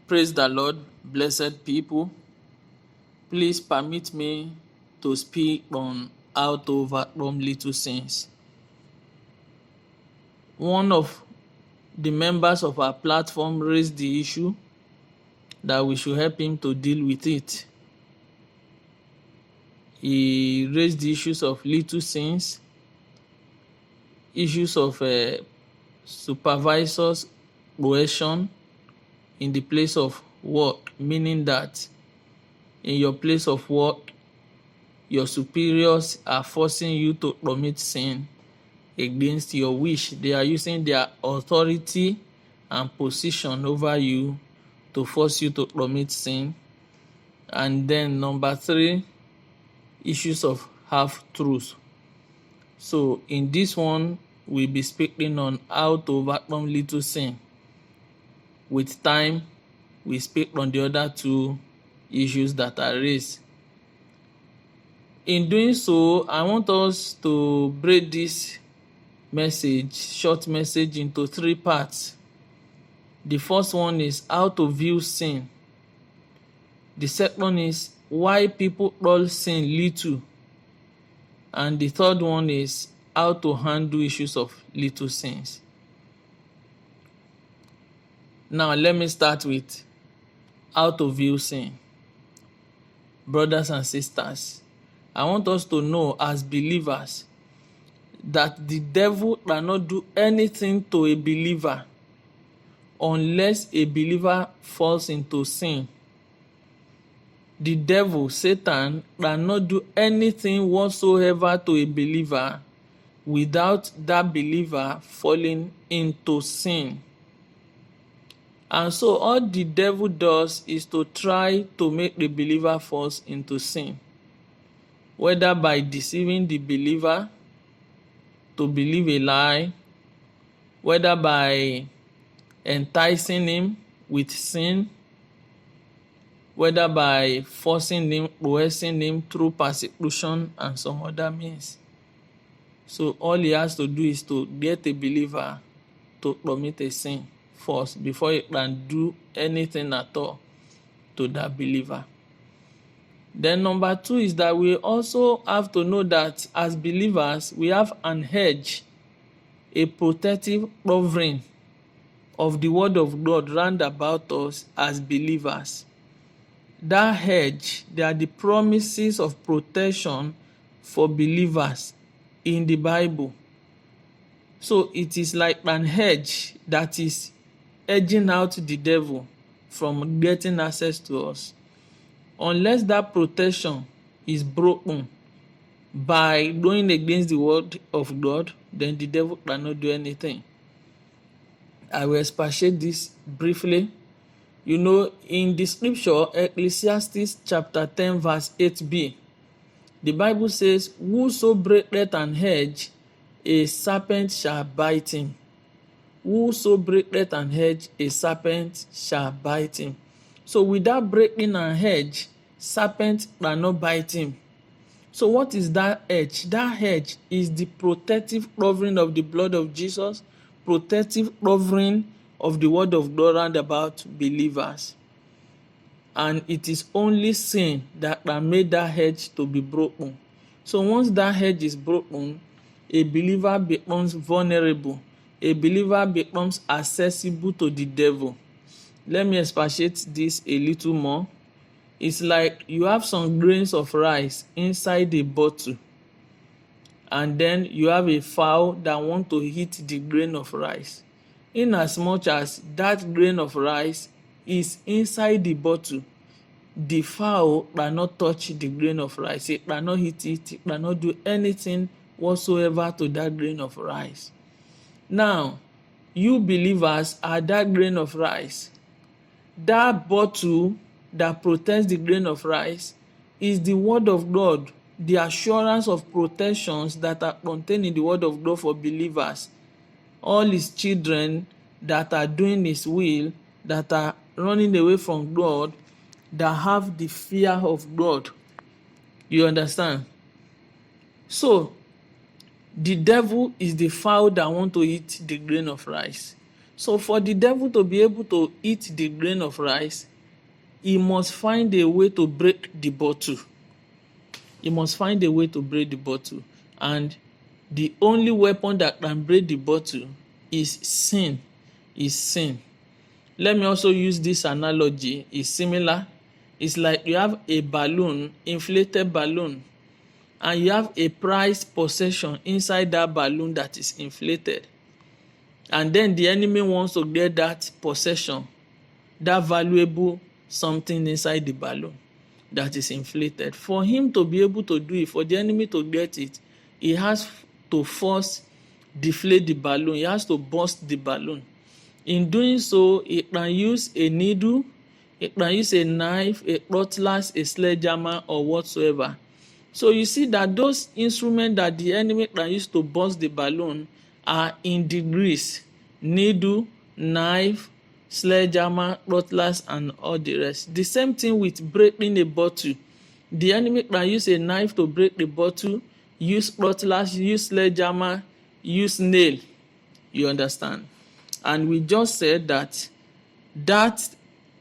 Praise the Lord, blessed people. Please permit me to speak on how to overcome little sins. One of the members of our platform raised the issue that we should help him to deal with it. He raised the issues of little sins, issues of supervisors' coercion in the place of work, meaning that in your place of work, your superiors are forcing you to commit sin against your wish. They are using their authority and position over you to force you to commit sin. And then number 3, issues of half-truths. So in this one, we'll be speaking on how to overcome little sin. With time, we speak on the other 2 issues that are raised. In doing so, I want us to break this short message into 3 parts. The first one is how to view sin. The second is why people call sin little. And the third one is how to handle issues of little sins. Now, let me start with how to view sin. Brothers and sisters, I want us to know as believers that the devil cannot do anything to a believer unless a believer falls into sin. The devil, Satan, cannot do anything whatsoever to a believer without that believer falling into sin. And so all the devil does is to try to make the believer fall into sin, whether by deceiving the believer to believe a lie, whether by enticing him with sin, whether by forcing him, coercing him through persecution and some other means. So all he has to do is to get a believer to commit a sin first before he can do anything at all to that believer. Then number 2 is that we also have to know that as believers, we have an hedge, a protective covering of the word of God round about us as believers. That hedge, they are the promises of protection for believers in the Bible. So it is like an hedge that is edging out the devil from getting access to us. Unless that protection is broken by going against the word of God, then the devil cannot do anything. I will expatiate this briefly. You know, in the scripture, Ecclesiastes chapter 10 verse 8b, the Bible says, "Whoso breaketh an hedge, a serpent shall bite him." Whoso breaketh an hedge, a serpent shall bite him. So without breaking an hedge, serpent cannot bite him. So what is that hedge? That hedge is the protective covering of the blood of Jesus, protective covering of the word of God round about believers. And it is only sin that can make that hedge to be broken. So once that hedge is broken, a believer becomes vulnerable. A believer becomes accessible to the devil. Let me expatiate this a little more. It's like you have some grains of rice inside a bottle, and then you have a fowl that wants to eat the grain of rice. In as much as that grain of rice is inside the bottle, the fowl cannot touch the grain of rice. It cannot eat it. It cannot do anything whatsoever to that grain of rice. Now, you believers are that grain of rice. That bottle that protects the grain of rice is the word of God, the assurance of protections that are contained in the word of God for believers. All his children that are doing his will, that are running away from God, that have the fear of God. You understand? So, the devil is the fowl that wants to eat the grain of rice. So for the devil to be able to eat the grain of rice, he must find a way to break the bottle. He must find a way to break the bottle. And the only weapon that can break the bottle is sin. Is sin. Let me also use this analogy. It's similar. It's like you have a balloon, inflated balloon, and you have a prized possession inside that balloon that is inflated. And then the enemy wants to get that possession, that valuable something inside the balloon that is inflated. For him to be able to do it, for the enemy to get it, he has to first deflate the balloon. He has to burst the balloon. In doing so, he can use a needle, he can use a knife, a cutlass, a sledgehammer, or whatsoever. So you see that those instruments that the enemy can use to burst the balloon are in degrees: needle, knife, sledgehammer, cutlass, and all the rest. The same thing with breaking a bottle. The enemy can use a knife to break the bottle, use cutlass, use sledgehammer, use nail. You understand? And we just said that that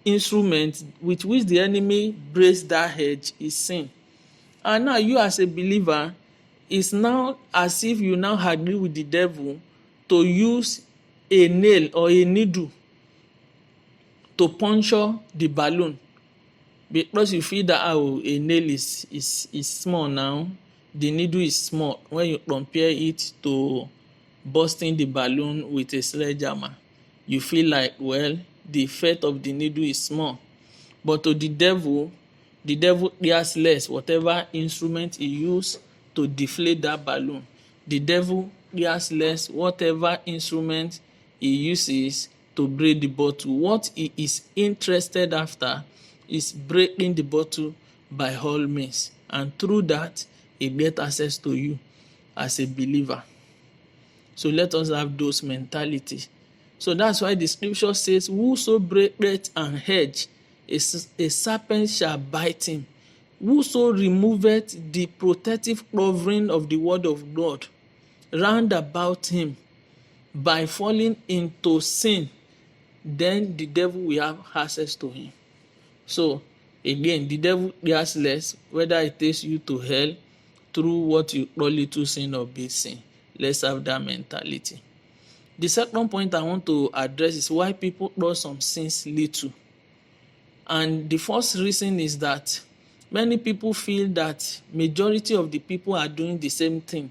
instrument with which the enemy breaks that hedge is sin. And now you as a believer, it's now as if you now agree with the devil to use a nail or a needle to puncture the balloon, because you feel that a nail is small now, the needle is small when you compare it to bursting the balloon with a sledgehammer. You feel like, well, the effect of the needle is small. But to the devil cares less whatever instrument he used to deflate that balloon. The devil cares less whatever instrument he uses to break the bottle. What he is interested after is breaking the bottle by all means. And through that, he gets access to you as a believer. So let us have those mentalities. So that's why the scripture says, whoso breaketh an hedge, a serpent shall bite him. Whoso removeth the protective covering of the word of God round about him by falling into sin, then the devil will have access to him. So again, the devil cares less whether it takes you to hell through what you call little sin or big sin. Let's have that mentality. The second point I want to address is why people do some sins little. And the first reason is that many people feel that majority of the people are doing the same thing.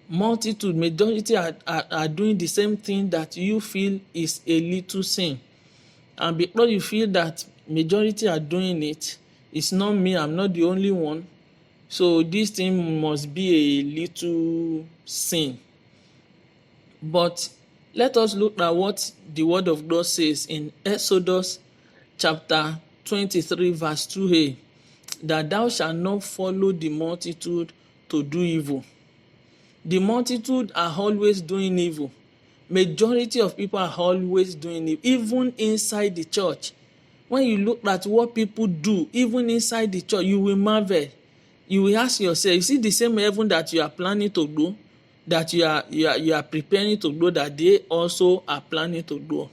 Majority are doing the same thing that you feel is a little sin. And because you feel that majority are doing it, it's not me, I'm not the only one. So this thing must be a little sin. But let us look at what the word of God says in Exodus chapter 23 verse 2a, that thou shalt not follow the multitude to do evil. The multitude are always doing evil. Majority of people are always doing it, even inside the church. When you look at what people do, even inside the church, you will marvel. You will ask yourself, you see the same heaven that you are planning to do, that you are preparing to do, that they also are planning to do.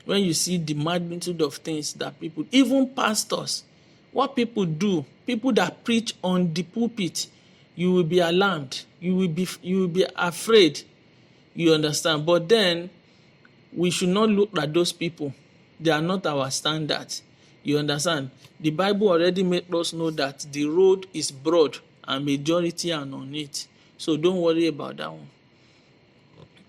When you see the magnitude of things that people, even pastors, what people do, people that preach on the pulpit, you will be alarmed. You will be afraid. You understand? But then we should not look at those people. They are not our standards. You understand? The Bible already made us know that the road is broad and majority are on it. So don't worry about that one.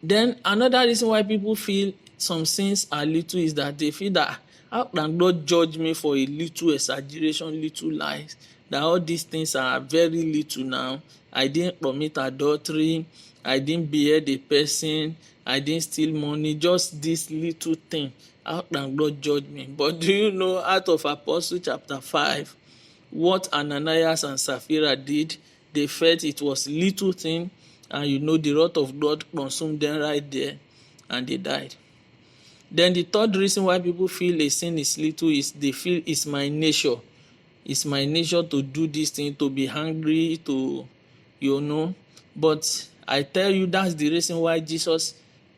Then another reason why people feel some sins are little is that they feel that how can God judge me for a little exaggeration, little lies, that all these things are very little now. I didn't commit adultery, I didn't behead a person, I didn't steal money, just this little thing. How can God judge me? But do you know, out of Apostle chapter 5, what Ananias and Sapphira did? They felt it was little thing, and you know the wrath of God consumed them right there, and they died. Then the third reason why people feel a sin is little is they feel it's my nature. It's my nature to do this thing, to be hungry, to, you know. But I tell you, that's the reason why Jesus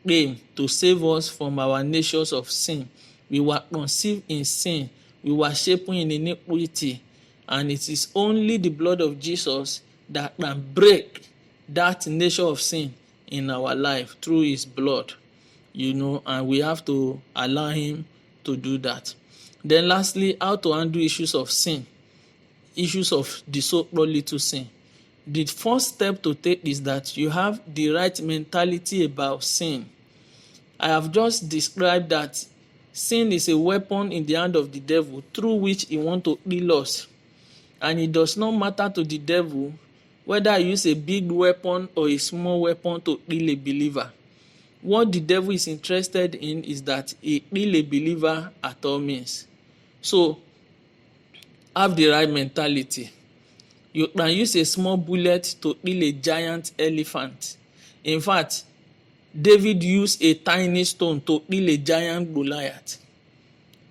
came to save us from our natures of sin. We were conceived in sin. We were shapen in iniquity. And it is only the blood of Jesus that can break that nature of sin in our life through his blood. And we have to allow him to do that. Then lastly, how to handle issues of sin, issues of the so-called little sin. The first step to take is that you have the right mentality about sin. I have just described that sin is a weapon in the hand of the devil through which he wants to kill us. And it does not matter to the devil whether he use a big weapon or a small weapon to kill a believer. What the devil is interested in is that he kill a believer at all means. So, have the right mentality. You can use a small bullet to kill a giant elephant. In fact, David used a tiny stone to kill a giant Goliath.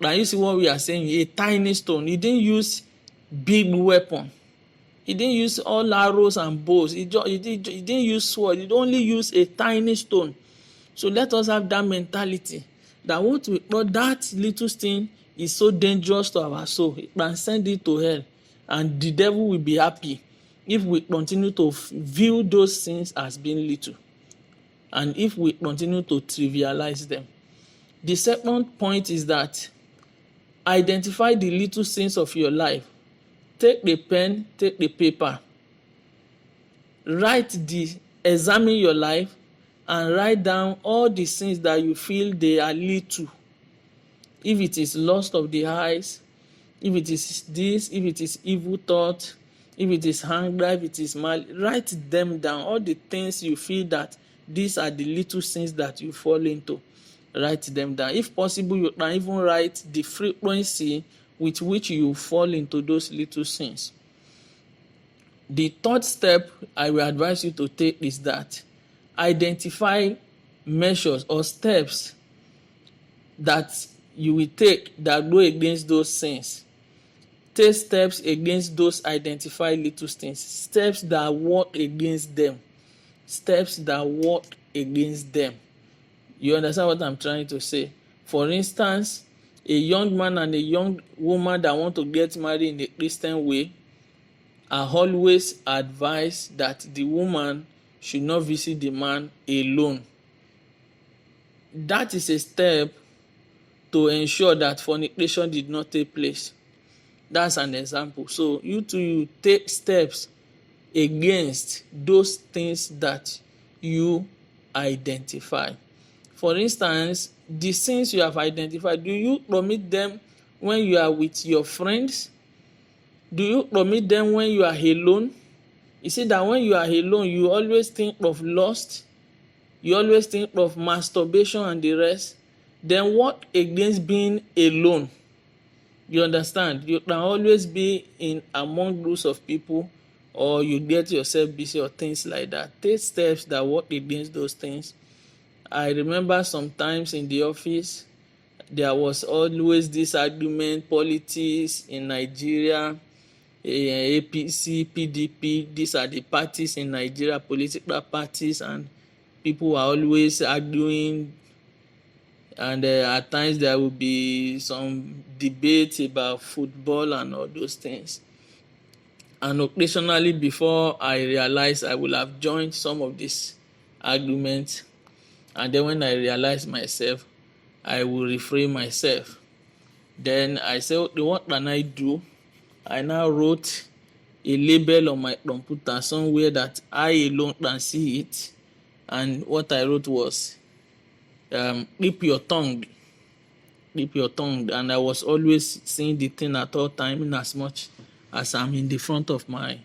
Now you see what we are saying? A tiny stone. He didn't use big weapon. He didn't use all arrows and bows. He didn't use sword. He only used a tiny stone. So let us have that mentality that what we thought that little thing is so dangerous to our soul. It can send it to hell, and the devil will be happy if we continue to view those things as being little, and if we continue to trivialize them. The second point is that identify the little sins of your life. Take the pen, take the paper, examine your life, and write down all the sins that you feel they are little. If it is lust of the eyes, if it is this, if it is evil thought, if it is hunger, if it is malice, write them down. All the things you feel that these are the little sins that you fall into, write them down. If possible, you can even write the frequency with which you fall into those little sins. The third step I will advise you to take is that identify measures or steps that you will take that go against those sins. Take steps against those identified little things. Steps that work against them. Steps that work against them. You understand what I'm trying to say? For instance, a young man and a young woman that want to get married in a Christian way are always advised that the woman should not visit the man alone. That is a step to ensure that fornication did not take place. That's an example. So you take steps against those things that you identify. For instance, the sins you have identified, do you commit them when you are with your friends? Do you commit them when you are alone? You see that when you are alone, you always think of lust, you always think of masturbation and the rest. Then work against being alone. You understand? You can always be in among groups of people, or you get yourself busy or things like that. Take steps that work against those things. I remember sometimes in the office, there was always this argument, politics in Nigeria, APC, PDP, these are the parties in Nigeria, political parties, and people are always arguing, and at times there will be some debate about football and all those things. And occasionally, before I realized, I will have joined some of these arguments, and then when I realize myself, I will refrain myself. Then I said, okay, what can I do? I now wrote a label on my computer somewhere that I alone can see it. And what I wrote was, keep your tongue. Keep your tongue. And I was always saying the thing at all time, in as much as I'm in the front of my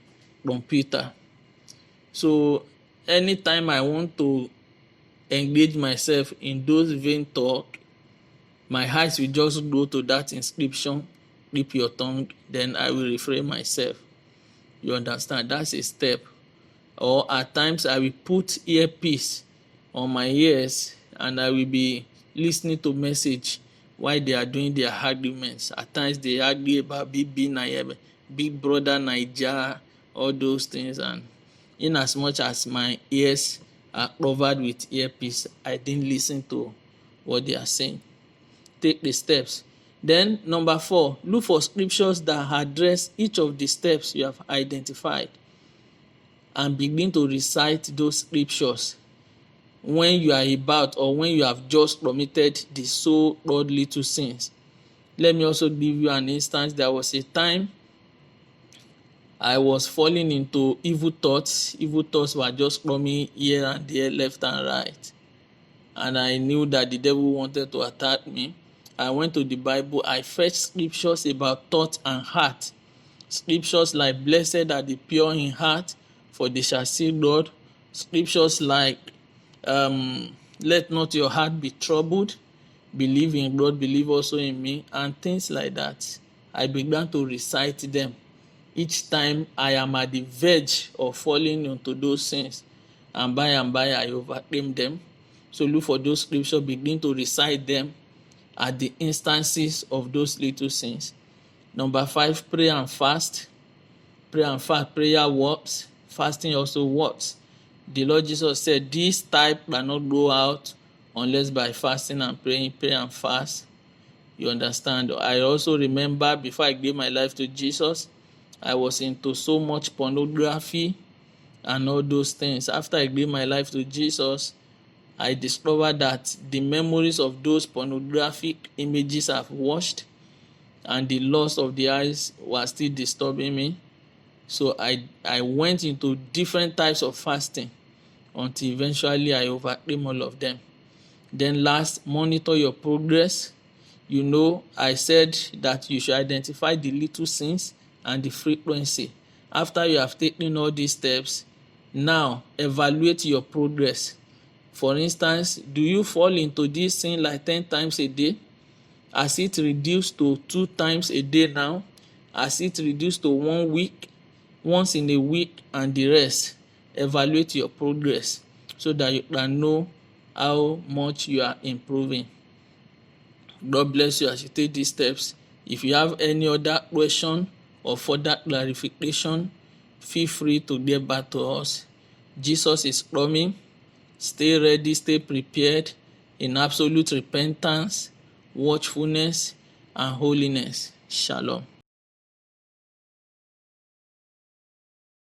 computer. So anytime I want to engage myself in those vain talk, my eyes will just go to that inscription, keep your tongue, then I will refrain myself. You understand? That's a step. Or at times I will put earpiece on my ears and I will be listening to message while they are doing their arguments. At times they argue about Big Brother Naija, all those things, and in as much as my ears are covered with earpiece. I didn't listen to what they are saying. Take the steps. Then number 4, look for scriptures that address each of the steps you have identified and begin to recite those scriptures when you are about or when you have just committed the so-called little sins. Let me also give you an instance. There was a time I was falling into evil thoughts. Evil thoughts were just coming here and there, left and right. And I knew that the devil wanted to attack me. I went to the Bible. I fetched scriptures about thought and heart. Scriptures like, blessed are the pure in heart, for they shall see God. Scriptures like, let not your heart be troubled. Believe in God, believe also in me, and things like that. I began to recite them each time I am at the verge of falling into those sins. And by I overcame them. So look for those scriptures, begin to recite them at the instances of those little sins. Number 5, pray and fast. Pray and fast. Prayer works. Fasting also works. The Lord Jesus said, this type cannot go out unless by fasting and praying. Pray and fast. You understand? I also remember before I gave my life to Jesus, I was into so much pornography and all those things. After I gave my life to Jesus, I discovered that the memories of those pornographic images have washed, and the loss of the eyes was still disturbing me. So I went into different types of fasting until eventually I overcame all of them. Then last, monitor your progress. You know, I said that you should identify the little sins and the frequency. After you have taken all these steps, now evaluate your progress. For instance, do you fall into this sin like 10 times a day? Has it reduced to 2 times a day now? Has it reduced to 1 week, once in a week, and the rest? Evaluate your progress so that you can know how much you are improving. God bless you as you take these steps. If you have any other question or further clarification, feel free to get back to us. Jesus is coming. Stay ready, stay prepared in absolute repentance, watchfulness, and holiness. Shalom.